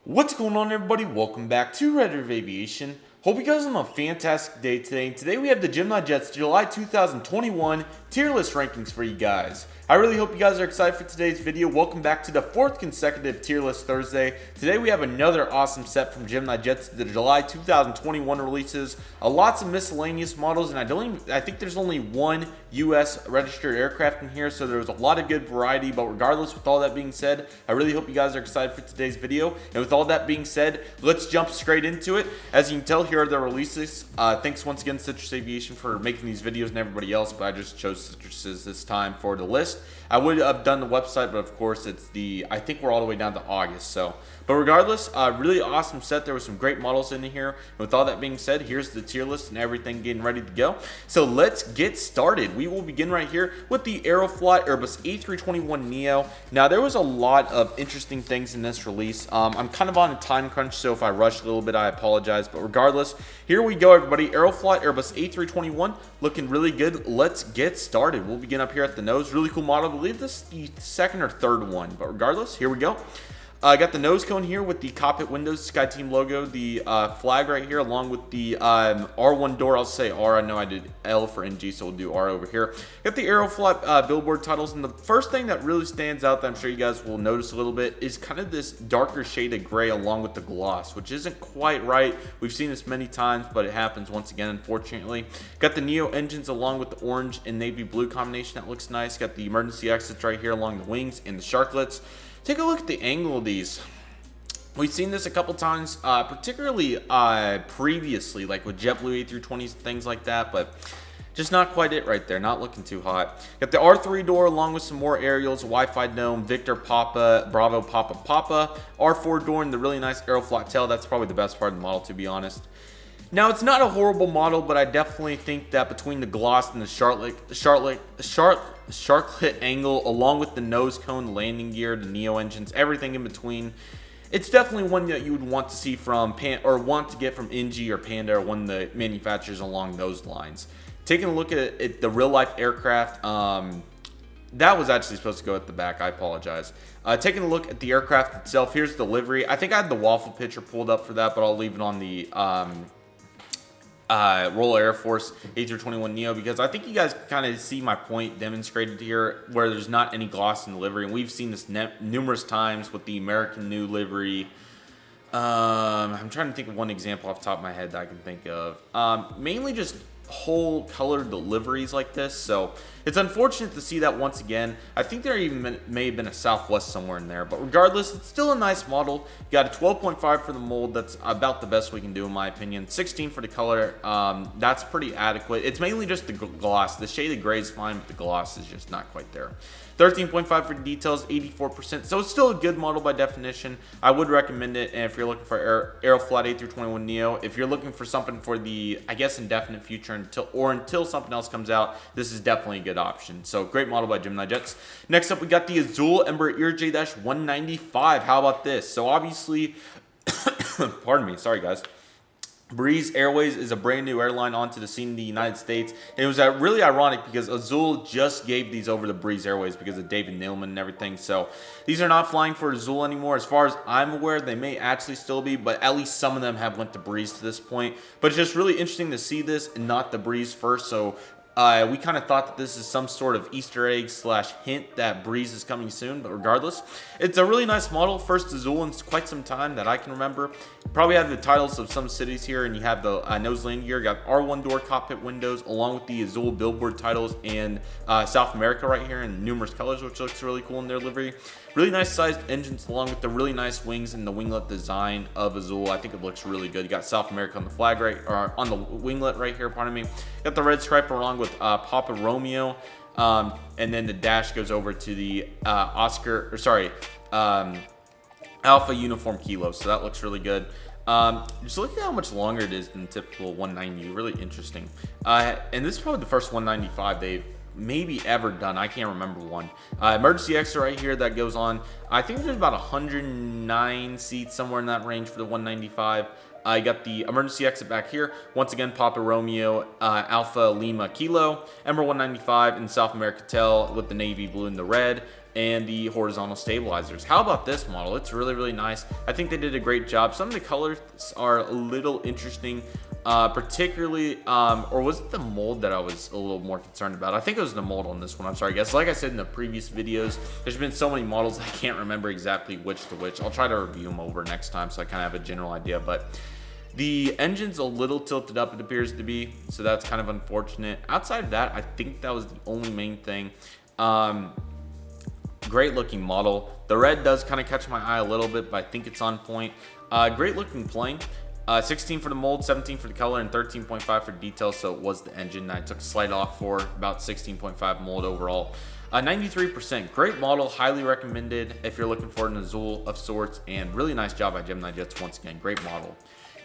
What's going on, everybody? Welcome back to Redriveraviation. Hope you guys are on a fantastic day today. Today we have the GeminiJets July 2021 tier list rankings for you guys. I really hope you guys are excited for today's video. Welcome back to the fourth consecutive tier list Thursday. Today we have another awesome set from GeminiJets, the July 2021 releases. Lots of miscellaneous models, and I think there's only one U.S. registered aircraft in here, so there's a lot of good variety. But regardless, with all that being said, I really hope you guys are excited for today's video. And with all that being said, let's jump straight into it. As you can tell, here are the releases. Thanks once again, Citrus Aviation, for making these videos and everybody else, but I just chose Citrus's this time for the list. I would have done the website, but of course I think we're all the way down to August. But regardless, really awesome set. There were some great models in here. And with all that being said, here's the tier list and everything getting ready to go. So let's get started. We will begin right here with the Aeroflot Airbus A321 NEO. Now, there was a lot of interesting things in this release. I'm kind of on a time crunch, so if I rush a little bit, I apologize. But regardless, here we go, everybody. Aeroflot Airbus A321 looking really good. Let's get started. We'll begin up here at the nose. Really cool model. I believe this is the second or third one. But regardless, here we go. I got the nose cone here with the cockpit windows, SkyTeam logo, the flag right here, along with the R1 door. I'll say R. I know I did L for NG, so we'll do R over here. Got the Aeroflot billboard titles, and the first thing that really stands out that I'm sure you guys will notice a little bit is kind of this darker shade of gray along with the gloss, which isn't quite right. We've seen this many times, but it happens once again, unfortunately. Got the Neo engines along with the orange and navy blue combination. That looks nice. Got the emergency exits right here along the wings and the sharklets. Take a look at the angle of these. We've seen this a couple times, particularly previously, like with JetBlue A320s, things like that, but just not quite it right there. Not looking too hot. Got the R3 door along with some more aerials, Wi-Fi dome, Victor Papa, Bravo Papa Papa, R4 door, and the really nice Aeroflot tail. That's probably the best part of the model, to be honest. Now, it's not a horrible model, but I definitely think that between the gloss and the sharklet angle, along with the nose cone, the landing gear, the Neo engines, everything in between, it's definitely one that you would want to see from want to get from NG or Panda or one of the manufacturers along those lines. Taking a look at the real life aircraft, that was actually supposed to go at the back. I apologize. Taking a look at the aircraft itself, here's the livery. I think I had the waffle picture pulled up for that, but I'll leave it on the Royal Air Force A321 NEO, because I think you guys kind of see my point demonstrated here, where there's not any gloss in the livery, and we've seen this numerous times with the American new livery. I'm trying to think of one example off the top of my head that I can think of. Mainly just whole colored liveries like this, so it's unfortunate to see that once again. I think there even may have been a Southwest somewhere in there, but regardless, it's still a nice model. You got a 12.5 for the mold. That's about the best we can do in my opinion. 16 for the color. That's pretty adequate. It's mainly just the gloss. The shade of gray is fine, but the gloss is just not quite there. 13.5 for the details, 84%. So it's still a good model by definition. I would recommend it. And if you're looking for Aeroflot A321 NEO, if you're looking for something for the, I guess, indefinite future until something else comes out, this is definitely a good option. So great model by GeminiJets. Next up, we got the Azul Ember EJ-195. How about this? So obviously, pardon me, sorry guys. Breeze Airways is a brand new airline onto the scene in the United States. And it was really ironic because Azul just gave these over to Breeze Airways because of David Neilman and everything. So these are not flying for Azul anymore. As far as I'm aware, they may actually still be, but at least some of them have went to Breeze to this point. But it's just really interesting to see this and not the Breeze first. So we kind of thought that this is some sort of Easter egg / hint that Breeze is coming soon, but regardless, it's a really nice model. First Azul in quite some time that I can remember. Probably have the titles of some cities here, and you have the nose landing gear. Got R1 door cockpit windows along with the Azul billboard titles and South America right here in numerous colors, which looks really cool in their livery. Really nice sized engines along with the really nice wings and the winglet design of Azul. I think it looks really good. You got South America on the flag or on the winglet right here, pardon me. Got the red stripe along with Papa Romeo, and then the dash goes over to the Alpha Uniform Kilo, so that looks really good. Just look at how much longer it is than the typical 190. Really interesting. And this is probably the first 195 they've maybe ever done. I can't remember one. Emergency exit right here that goes on. I think there's about 109 seats, somewhere in that range for the 195. I got the emergency exit back here. Once again, Papa Romeo, Alpha Lima Kilo, Ember 195 in South America Tel with the navy blue and the red. and the horizontal stabilizers. How about this model? It's really, really nice. I think they did a great job. Some of the colors are a little interesting, particularly, or was it the mold that I was a little more concerned about? I think it was the mold on this one. I'm sorry, guys. Like I said in the previous videos, there's been so many models I can't remember exactly which to which. I'll try to review them over next time so I kind of have a general idea, but the engine's a little tilted up, it appears to be, so that's kind of unfortunate. Outside of that, I think that was the only main thing. Great looking model. The red does kind of catch my eye a little bit, but I think it's on point. Great looking plane. 16 for the mold, 17 for the color, and 13.5 for details, so it was the engine. I took a slight off for about 16.5 mold overall. 93%, great model, highly recommended if you're looking for an Azul of sorts, and really nice job by GeminiJets once again, great model.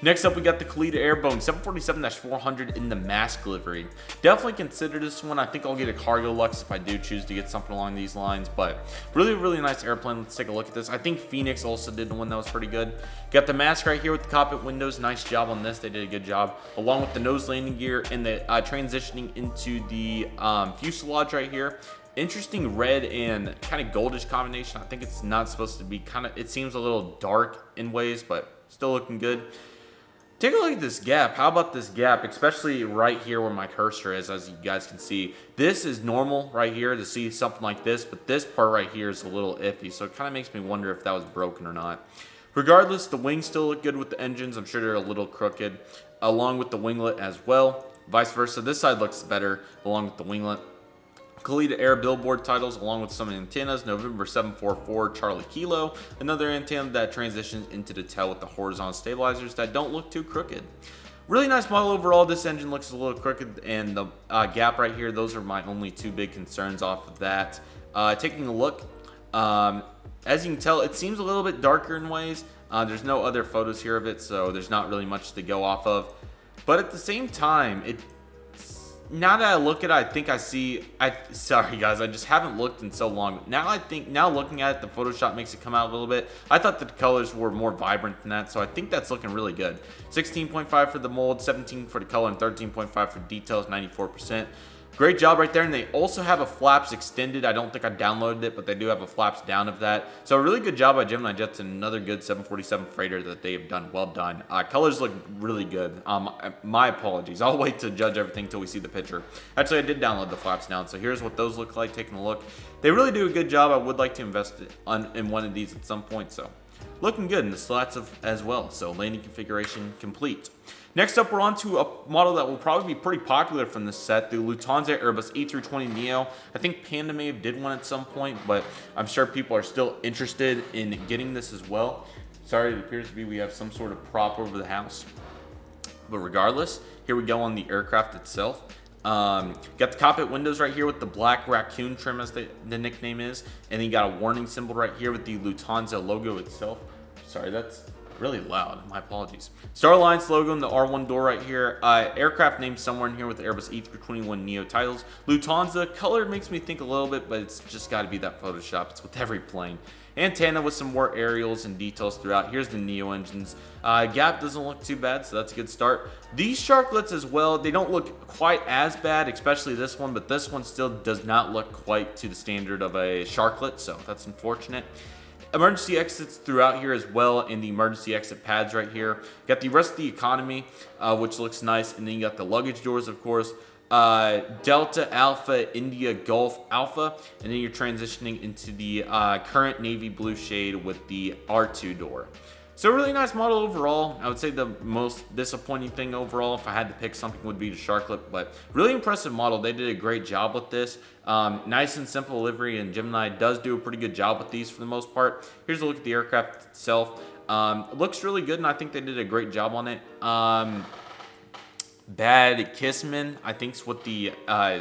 Next up, we got the Kalita Airbone 747-400 in the mask livery. Definitely consider this one. I think I'll get a cargo Lux if I do choose to get something along these lines, but really, really nice airplane. Let's take a look at this. I think Phoenix also did one that was pretty good. Got the mask right here with the cockpit windows. Nice job on this. They did a good job, along with the nose landing gear and the transitioning into the fuselage right here. Interesting red and kind of goldish combination. I think it's not supposed to be it seems a little dark in ways, but still looking good. Take a look at this gap. How about this gap, especially right here where my cursor is, as you guys can see. This is normal right here to see something like this, but this part right here is a little iffy, so it kind of makes me wonder if that was broken or not. Regardless, the wings still look good with the engines. I'm sure they're a little crooked, along with the winglet as well. Vice versa, this side looks better along with the winglet. Kalita Air billboard titles along with some antennas. November 744 Charlie Kilo. Another antenna that transitions into the tail with the horizontal stabilizers that don't look too crooked. Really nice model overall. This engine looks a little crooked, and the gap right here, those are my only two big concerns off of that. Taking a look, as you can tell, it seems a little bit darker in ways. There's no other photos here of it, so there's not really much to go off of. But at the same time, now that I look at it, I think I see, sorry guys, I just haven't looked in so long. Now looking at it, the Photoshop makes it come out a little bit. I thought the colors were more vibrant than that, so I think that's looking really good. 16.5 for the mold, 17 for the color, and 13.5 for details, 94%. Great job right there, and they also have a flaps extended. I don't think I downloaded it, but they do have a flaps down of that. So a really good job by GeminiJets, and another good 747 freighter that they have done. Well done. Colors look really good. My apologies. I'll wait to judge everything until we see the picture. Actually, I did download the flaps down, so here's what those look like. Taking a look. They really do a good job. I would like to invest in one of these at some point, so looking good, and the slats as well. So landing configuration complete. Next up, we're on to a model that will probably be pretty popular from this set, the Lufthansa Airbus A321neo. I think Panda may have did one at some point, but I'm sure people are still interested in getting this as well. Sorry, it appears to be we have some sort of prop over the house. But regardless, here we go on the aircraft itself. Got the cockpit windows right here with the black raccoon trim, as the nickname is. And then you got a warning symbol right here with the Lufthansa logo itself. Sorry, that's really loud. My apologies. Star Alliance logo in the R1 door right here. Aircraft name somewhere in here with the Airbus A321 NEO titles. Lufthansa color makes me think a little bit, but it's just got to be that Photoshop. It's with every plane. Antenna with some more aerials and details throughout. Here's the NEO engines. Gap doesn't look too bad, so that's a good start. These sharklets as well, they don't look quite as bad, especially this one, but this one still does not look quite to the standard of a sharklet, so that's unfortunate. Emergency exits throughout here as well, in the emergency exit pads right here. Got the rest of the economy, which looks nice, and then you got the luggage doors, of course. Delta, Alpha, India, Golf, Alpha, and then you're transitioning into the current navy blue shade with the R2 door. So really nice model overall. I would say the most disappointing thing overall, if I had to pick something, would be the sharklet, but really impressive model. They did a great job with this. Nice and simple livery, and Gemini does do a pretty good job with these for the most part. Here's a look at the aircraft itself. It looks really good, and I think they did a great job on it. Bad Kissman, I think is what the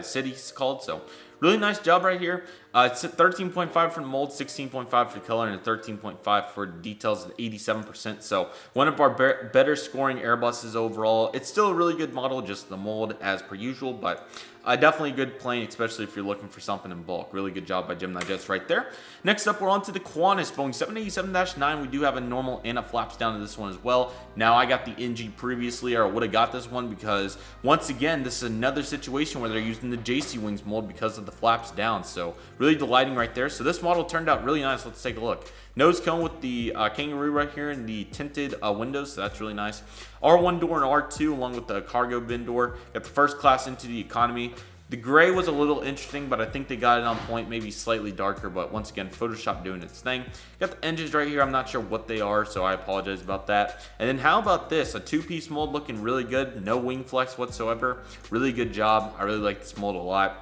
city's called, so really nice job right here. It's 13.5 for the mold, 16.5 for the color, and 13.5 for details at 87%. So one of our better scoring Airbuses overall. It's still a really good model, just the mold as per usual, but definitely a good plane, especially if you're looking for something in bulk. Really good job by GeminiJets right there. Next up, we're on to the Qantas Boeing 787-9. We do have a normal and a flaps down to this one as well. Now, I got the NG previously, or would have got this one because, once again, this is another situation where they're using the JC Wings mold because of the flaps down. So Really delighting right there. So this model turned out really nice. Let's take a look. Nose cone with the kangaroo right here and the tinted windows, so that's really nice. R1 door and R2 along with the cargo bin door. Got the first class into the economy. The gray was a little interesting, but I think they got it on point, maybe slightly darker, but once again, Photoshop doing its thing. Got the engines right here. I'm not sure what they are, so I apologize about that. And then how about this? A two-piece mold looking really good. No wing flex whatsoever. Really good job. I really like this mold a lot.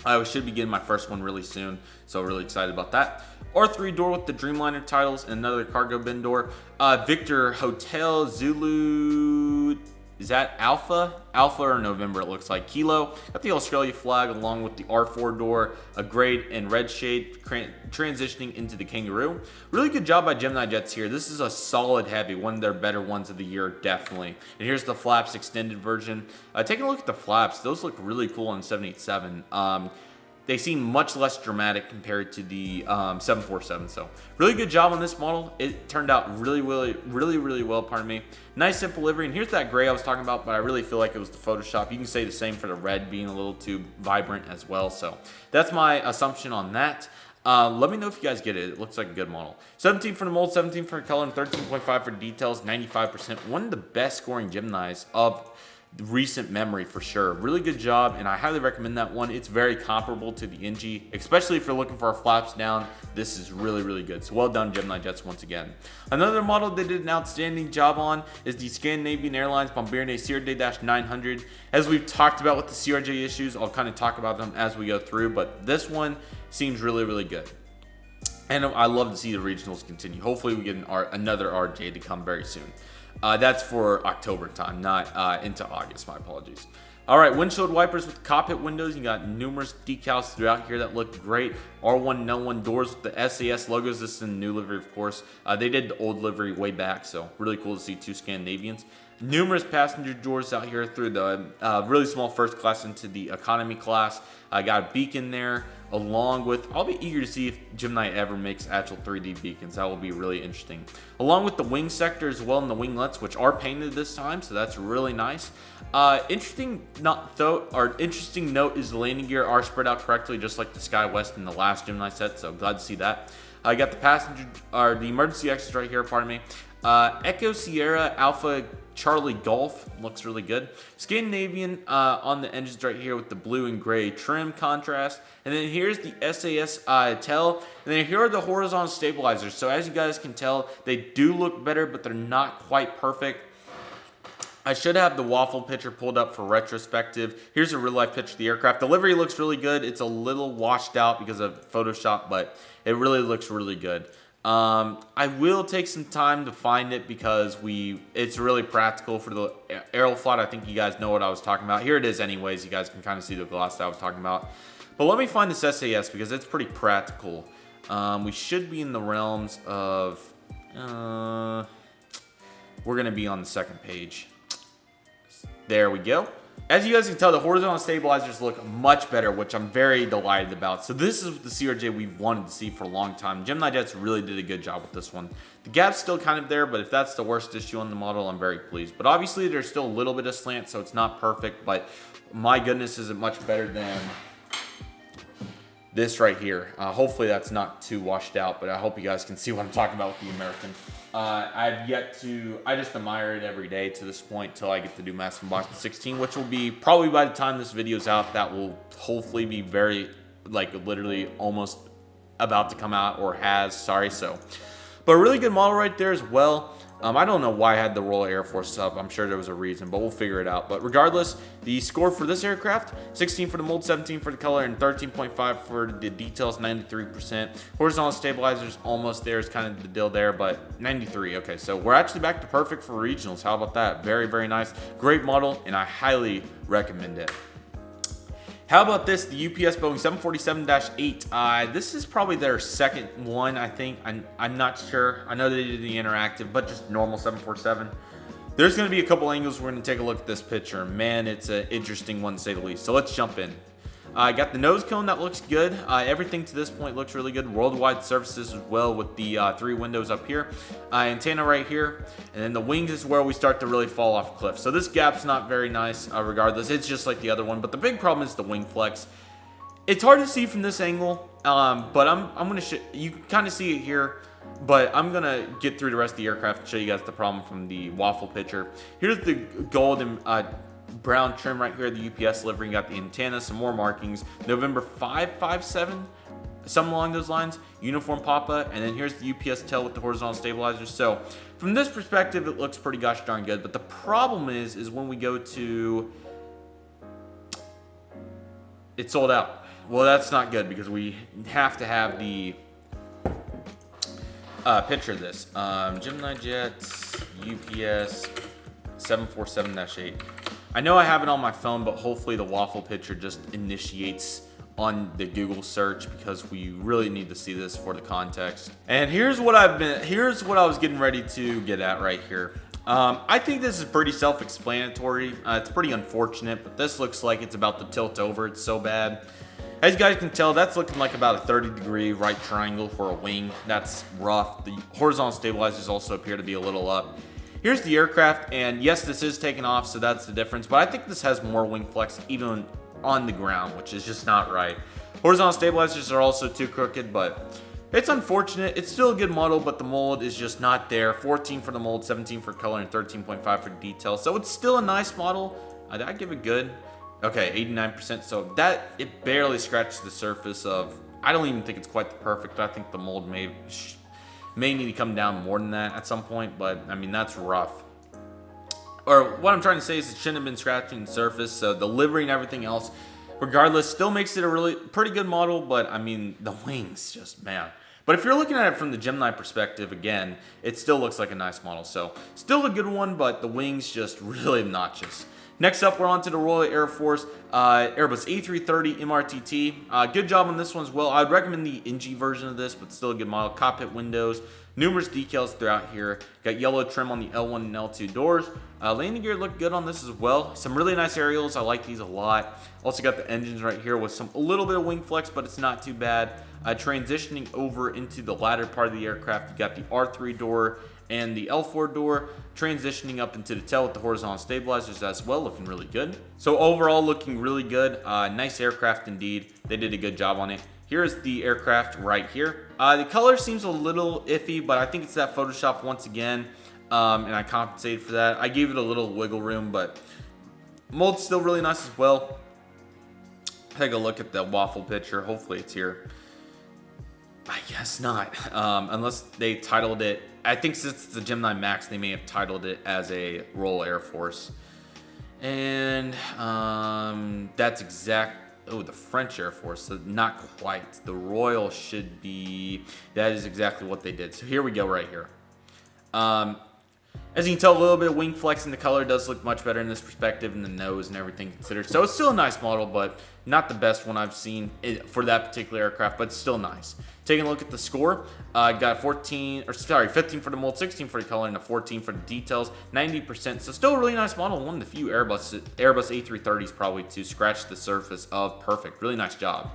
I should be getting my first one really soon, so really excited about that. R3 door with the Dreamliner titles and another cargo bin door. Victor Hotel Zulu... Is that Alpha? Alpha or November, it looks like. Kilo. Got the Australia flag along with the R4 door, a gray and red shade transitioning into the kangaroo. Really good job by GeminiJets here. This is a solid heavy, one of their better ones of the year, definitely. And here's the flaps extended version. Taking a look at the flaps, those look really cool on 787. They seem much less dramatic compared to the 747. So really good job on this model. It turned out really well, pardon me. Nice simple livery. And here's that gray I was talking about, but I really feel like it was the Photoshop. You can say the same for the red being a little too vibrant as well. So that's my assumption on that. Let me know if you guys get it. It looks like a good model. 17 for the mold, 17 for the color, and 13.5 for details, 95%. One of the best scoring Geminis of recent memory for sure. Really good job, and I highly recommend that one. It's very comparable to the NG, especially if you're looking for our flaps down. This is really good. So well done, GeminiJets, once again. Another model they did an outstanding job on is the Scandinavian Airlines Bombardier CRJ-900. As we've talked about with the CRJ issues, I'll kind of talk about them as we go through, but this one seems really good. And I love to see the regionals continue. Hopefully we get another RJ to come very soon. That's for October time, not into August. My apologies. All right, windshield wipers with cockpit windows. You got numerous decals throughout here that look great. R1 N1 doors with the SAS logos. This is in the new livery, of course. They did the old livery way back, so really cool to see two Scandinavians. Numerous passenger doors out here through the really small first class into the economy class. I got a beacon there along with, I'll be eager to see if Gemini ever makes actual 3D beacons. That will be really interesting. Along with the wing sector as well and the winglets, which are painted this time, so that's really nice. Interesting note is the landing gear are spread out correctly, just like the Sky West in the last Gemini set, so glad to see that. I got the passenger, or the emergency exits right here, pardon me. Echo Sierra Alpha Charlie Golf looks really good. Scandinavian on the engines right here with the blue and gray trim contrast. And then here's the SAS tail. And then here are the horizontal stabilizers. So as you guys can tell, they do look better, but they're not quite perfect. I should have the waffle picture pulled up for retrospective. Here's a real life picture of the aircraft. The livery looks really good. It's a little washed out because of Photoshop, but it really looks really good. I will take some time to find it because it's really practical for the Aeroflot. I think you guys know what I was talking about. Here it is anyways. You guys can kind of see the gloss that I was talking about. But let me find this SAS because it's pretty practical. We should be in the realms of... we're going to be on the second page. There we go. As you guys can tell, the horizontal stabilizers look much better, which I'm very delighted about. So this is the CRJ we've wanted to see for a long time. GeminiJets really did a good job with this one. The gap's still kind of there, but if that's the worst issue on the model, I'm very pleased. But obviously, there's still a little bit of slant, so it's not perfect. But my goodness, is it much better than this right here. Hopefully, that's not too washed out, but I hope you guys can see what I'm talking about with the American. I just admire it every day to this point till I get to do Master Box 16, which will be probably by the time this video's out, that will hopefully be very, literally almost about to come out or has, sorry. So, but a really good model right there as well. I don't know why I had the Royal Air Force up. I'm sure there was a reason, but we'll figure it out. But regardless, the score for this aircraft, 16 for the mold, 17 for the color, and 13.5 for the details, 93%. Horizontal stabilizers almost there is kind of the deal there, but 93. Okay, so we're actually back to perfect for regionals. How about that? Very, very nice. Great model, and I highly recommend it. How about this, the UPS Boeing 747-8? This is probably their second one, I think. I'm not sure. I know they did the interactive, but just normal 747. There's going to be a couple angles. We're going to take a look at this picture. Man, it's an interesting one to say the least. So let's jump in. I got the nose cone that looks good. Everything to this point looks really good. Worldwide surfaces as well with the 3 windows up here. Antenna right here. And then the wings is where we start to really fall off a cliff. So this gap's not very nice regardless. It's just like the other one. But the big problem is the wing flex. It's hard to see from this angle, but I'm gonna you can kind of see it here, but I'm gonna get through the rest of the aircraft and show you guys the problem from the waffle picture. Here's the gold and brown trim right here, the UPS livery. Got the antenna, some more markings. November 557, something along those lines. Uniform Papa, and then here's the UPS tail with the horizontal stabilizers. So from this perspective, it looks pretty gosh darn good. But the problem is when we go to, it's sold out. Well, that's not good because we have to have the picture of this. GeminiJets UPS 747-8. I know I have it on my phone, but hopefully the waffle picture just initiates on the Google search because we really need to see this for the context. And here's what I was getting ready to get at right here. I think this is pretty self-explanatory. It's pretty unfortunate, but this looks like it's about to tilt over. It's so bad. As you guys can tell, that's looking like about a 30-degree right triangle for a wing. That's rough. The horizontal stabilizers also appear to be a little up. Here's the aircraft, and yes, this is taking off, so that's the difference. But I think this has more wing flex even on the ground, which is just not right. Horizontal stabilizers are also too crooked, but it's unfortunate. It's still a good model, but the mold is just not there. 14 for the mold, 17 for color, and 13.5 for detail. So it's still a nice model. I'd give it good. Okay, 89%. So that, it barely scratches the surface of, I don't even think it's quite the perfect, but I think the mold may need to come down more than that at some point, but I mean, that's rough. Or what I'm trying to say is it shouldn't have been scratching the surface, so the livery and everything else, regardless, still makes it a really pretty good model, but I mean, the wings just, man. But if you're looking at it from the Gemini perspective, again, it still looks like a nice model. So still a good one, but the wings just really obnoxious. Next up, we're on to the Royal Air Force Airbus A330 MRTT. Good job on this one as well. I'd recommend the NG version of this, but still a good model. Cockpit windows, numerous decals throughout here. Got yellow trim on the L1 and L2 doors. Landing gear looked good on this as well. Some really nice aerials. I like these a lot. Also got the engines right here with a little bit of wing flex, but it's not too bad. Transitioning over into the latter part of the aircraft, you got the R3 door and the L4 door, transitioning up into the tail with the horizontal stabilizers as well, looking really good. So overall, looking really good. Nice aircraft indeed. They did a good job on it. Here's the aircraft right here. The color seems a little iffy, but I think it's that Photoshop once again, and I compensated for that. I gave it a little wiggle room, but mold's still really nice as well. Take a look at the waffle picture. Hopefully it's here. I guess not, unless they titled it. I think since it's the Gemini Max, they may have titled it as a Royal Air Force. And that's oh, the French Air Force, so not quite. The Royal should be, that is exactly what they did. So here we go right here. As you can tell, a little bit of wing flex in the color does look much better in this perspective, and the nose and everything considered. So it's still a nice model, but not the best one I've seen for that particular aircraft, but still nice. Taking a look at the score, got 15 for the mold, 16 for the color, and a 14 for the details, 90%. So still a really nice model. One of the few Airbus A330s probably to scratch the surface of perfect. Really nice job.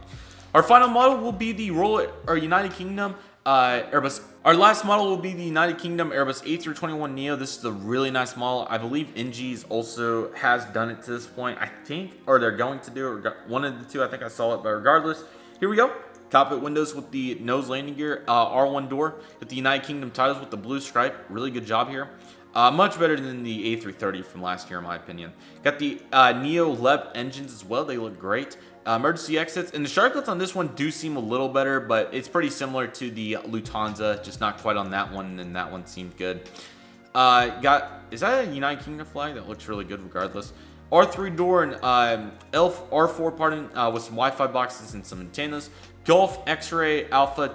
Our final model will be the United Kingdom Airbus. Our last model will be the United Kingdom Airbus A321 NEO. This is a really nice model. I believe NG's also has done it to this point, I think, or they're going to do it, or one of the two. I think I saw it, but regardless, here we go. Cockpit windows with the nose landing gear, R1 door with the United Kingdom titles with the blue stripe. Really good job here. Much better than the A330 from last year, in my opinion. Got the NEO LEP engines as well. They look great. Emergency exits, and the Shotcuts on this one do seem a little better, but it's pretty similar to the Lufthansa, just not quite on that one, and that one seemed good. Is that a United Kingdom flag? That looks really good regardless. R3 door and R4 pardon, with some Wi-Fi boxes and some antennas. Golf X-Ray Alpha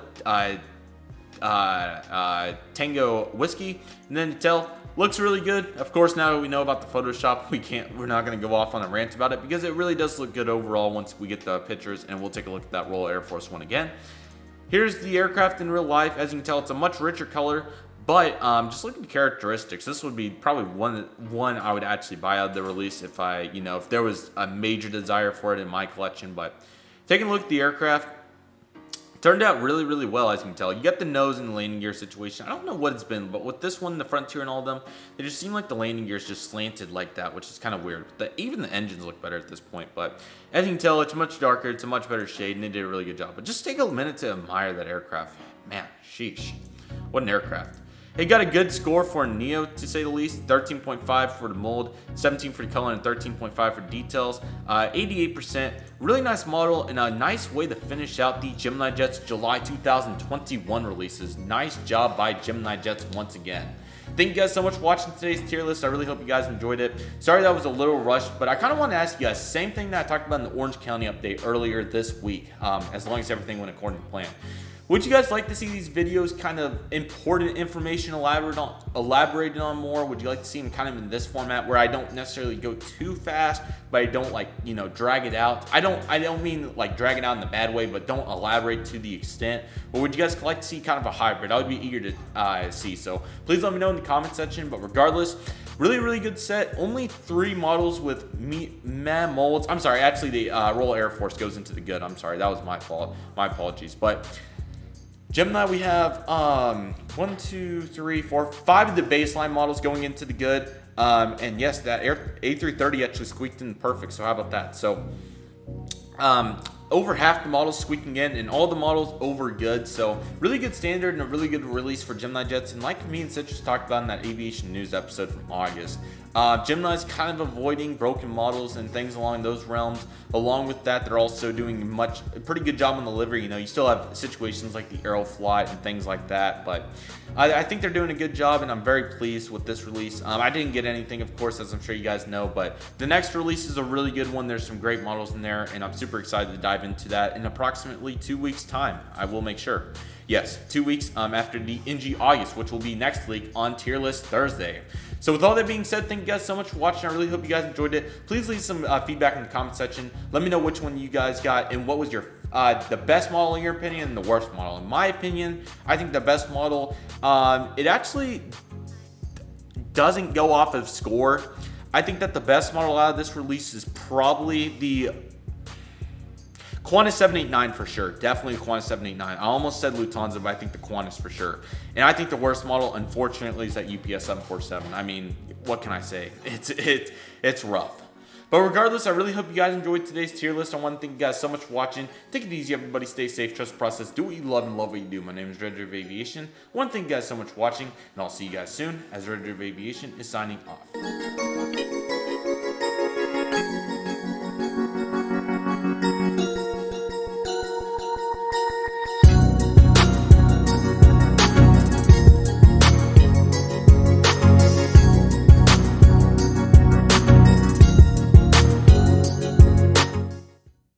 Tango Whiskey, and then the tail looks really good. Of course, now that we know about the Photoshop, we're not going to go off on a rant about it because it really does look good overall once we get the pictures, and we'll take a look at that Royal Air Force one again. Here's the aircraft in real life. As you can tell, it's a much richer color, but just looking at the characteristics, this would be probably one I would actually buy out of the release if if there was a major desire for it in my collection. But taking a look at the aircraft, Turned out really, really well, as you can tell. You got the nose and the landing gear situation. I don't know what it's been, but with this one, the Frontier and all of them, they just seem like the landing gears just slanted like that, which is kind of weird. Even the engines look better at this point, but as you can tell, it's much darker, it's a much better shade, and they did a really good job. But just take a minute to admire that aircraft. Man, sheesh. What an aircraft. It got a good score for a Neo, to say the least. 13.5 for the mold, 17 for the color, and 13.5 for details. 88%. Really nice model, and a nice way to finish out the GeminiJets July 2021 releases. Nice job by GeminiJets once again. Thank you guys so much for watching today's tier list. I really hope you guys enjoyed it. Sorry that was a little rushed, but I kind of want to ask you guys, same thing that I talked about in the Orange County update earlier this week, as long as everything went according to plan. Would you guys like to see these videos kind of important information elaborated on more? Would you like to see them kind of in this format where I don't necessarily go too fast, but I don't like, you know, drag it out? I don't mean like drag it out in the bad way, but don't elaborate to the extent. Or would you guys like to see kind of a hybrid? I would be eager to see. So please let me know in the comment section. But regardless, really, really good set. Only 3 models with molds. I'm sorry, actually the Royal Air Force goes into the good. I'm sorry, that was my fault. My apologies. But Gemini, we have 1, 2, 3, 4, 5 of the baseline models going into the good. And yes, that A330 actually squeaked in perfect. So how about that? So over half the models squeaking in, and all the models over good. So really good standard and a really good release for GeminiJets. And like me and Citrus talked about in that aviation news episode from August, Gemini's kind of avoiding broken models and things along those realms. Along with that, they're also doing a pretty good job on the livery. You know, you still have situations like the Aeroflot and things like that, but I think they're doing a good job, and I'm very pleased with this release. I didn't get anything, of course, as I'm sure you guys know, but the next release is a really good one. There's some great models in there, and I'm super excited to dive into that in approximately 2 weeks' time. I will make sure. Yes, 2 weeks after the NG August, which will be next week on Tier List Thursday. So with all that being said, thank you guys so much for watching. I really hope you guys enjoyed it. Please leave some feedback in the comment section. Let me know which one you guys got and what was your the best model in your opinion and the worst model. In my opinion, I think the best model, it actually doesn't go off of score. I think that the best model out of this release is probably the Qantas 789 for sure. Definitely the Qantas 789. I almost said Lufthansa, but I think the Qantas for sure. And I think the worst model, unfortunately, is that UPS 747. I mean, what can I say? It's rough. But regardless, I really hope you guys enjoyed today's tier list. I want to thank you guys so much for watching. Take it easy, everybody. Stay safe. Trust the process. Do what you love and love what you do. My name is Redriveraviation. I want to thank you guys so much for watching, and I'll see you guys soon as Redriveraviation is signing off.